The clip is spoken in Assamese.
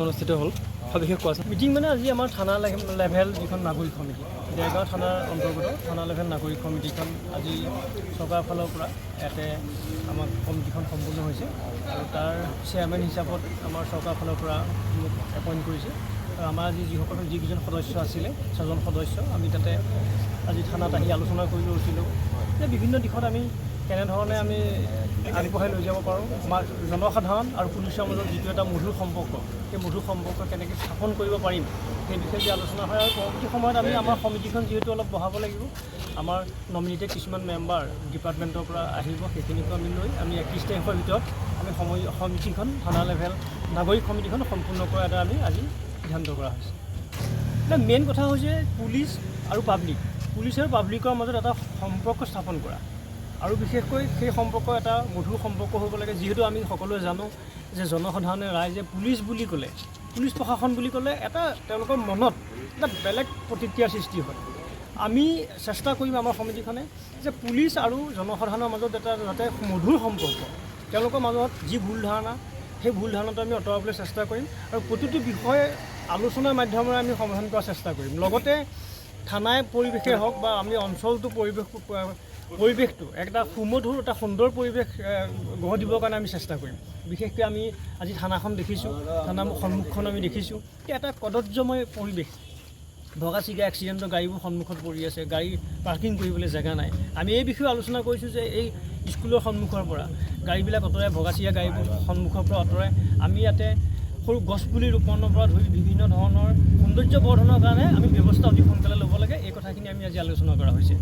অনুষ্ঠিত হ'ল সবিশেষ কোৱাচোন। মিটিং মানে আজি আমাৰ থানা লেভেল যিখন নাগৰিক সমিতি, দেৰগাঁও থানাৰ অন্তৰ্গত থানা লেভেল নাগৰিক সমিতিখন আজি চৰকাৰৰ ফালৰ পৰা ইয়াতে আমাৰ কমিটিখন সম্পূৰ্ণ হৈছে আৰু তাৰ চেয়াৰমেন হিচাপত আমাৰ চৰকাৰৰ ফালৰ পৰা মোক এপইণ্ট কৰিছে। আৰু আমাৰ আজি যিকেইজন সদস্য আছিলে 6জন সদস্য, আমি তাতে আজি থানাত আহি আলোচনা কৰি লৈছিলোঁ যে বিভিন্ন দিশত আমি কেনেধৰণে আমি আগবঢ়াই লৈ যাব পাৰোঁ। আমাৰ জনসাধাৰণ আৰু পুলিচৰ মাজত যিটো এটা মধুৰ সম্পৰ্ক, সেই মধুৰ সম্পৰ্ক কেনেকৈ স্থাপন কৰিব পাৰিম সেই বিষয়ে যে আলোচনা হয়। আৰু পৰৱৰ্তী সময়ত আমি আমাৰ সমিতিখন যিহেতু অলপ বঢ়াব লাগিব, আমাৰ নমিনেটেড কিছুমান মেম্বাৰ ডিপাৰ্টমেণ্টৰ পৰা আহিব, সেইখিনিকো আমি লৈ আমি 31 তাৰিখৰ ভিতৰত আমি সমিতিখন থানা লেভেল নাগৰিক সমিতিখন সম্পূৰ্ণ কৰা এটা আমি আজি সিদ্ধান্ত কৰা হৈছে। এতিয়া মেইন কথা হৈছে পুলিচ আৰু পাব্লিক, পুলিচ আৰু পাব্লিকৰ মাজত এটা সম্পৰ্ক স্থাপন কৰা, আৰু বিশেষকৈ সেই সম্পৰ্ক এটা মধুৰ সম্পৰ্ক হ'ব লাগে। যিহেতু আমি সকলোৱে জানো যে জনসাধাৰণে ৰাইজে পুলিচ বুলি ক'লে, পুলিচ প্ৰশাসন বুলি ক'লে এটা তেওঁলোকৰ মনত এটা বেলেগ প্ৰতিক্ৰিয়াৰ সৃষ্টি হয়। আমি চেষ্টা কৰিম আমাৰ সমিতিখনে যে পুলিচ আৰু জনসাধাৰণৰ মাজত এটা যাতে মধুৰ সম্পৰ্ক, তেওঁলোকৰ মাজত যি ভুল ধাৰণা সেই ভুল ধাৰণাটো আমি আঁতৰাবলৈ চেষ্টা কৰিম আৰু প্ৰতিটো বিষয়ে আলোচনাৰ মাধ্যমেৰে আমি সমাধান কৰাৰ চেষ্টা কৰিম। লগতে থানাই পৰিৱেশেই হওক বা আমি অঞ্চলটো পৰিৱেশটো একটা সুমধুৰ এটা সুন্দৰ পৰিৱেশ গঢ় দিবৰ কাৰণে আমি চেষ্টা কৰিম। বিশেষকৈ আমি আজি থানাখন দেখিছোঁ, থানা সন্মুখখন আমি দেখিছোঁ, এটা কদৰ্যময় পৰিৱেশ, ভগা চিগা এক্সিডেণ্টৰ গাড়ীবোৰ সন্মুখত পৰি আছে, গাড়ী পাৰ্কিং কৰিবলৈ জেগা নাই। আমি এই বিষয়ে আলোচনা কৰিছোঁ যে এই স্কুলৰ সন্মুখৰ পৰা গাড়ীবিলাক আঁতৰাই, ভগা চিগা গাড়ীবোৰ সন্মুখৰ পৰা আঁতৰাই আমি ইয়াতে সৰু গছপুলি ৰোপণৰ পৰা ধৰি বিভিন্ন ধৰণৰ সৌন্দৰ্য বৰ্ধনৰ কাৰণে আমি ব্যৱস্থা অতি সোনকালে ল'ব লাগে। এই কথাখিনি আমি আজি আলোচনা কৰা হৈছে।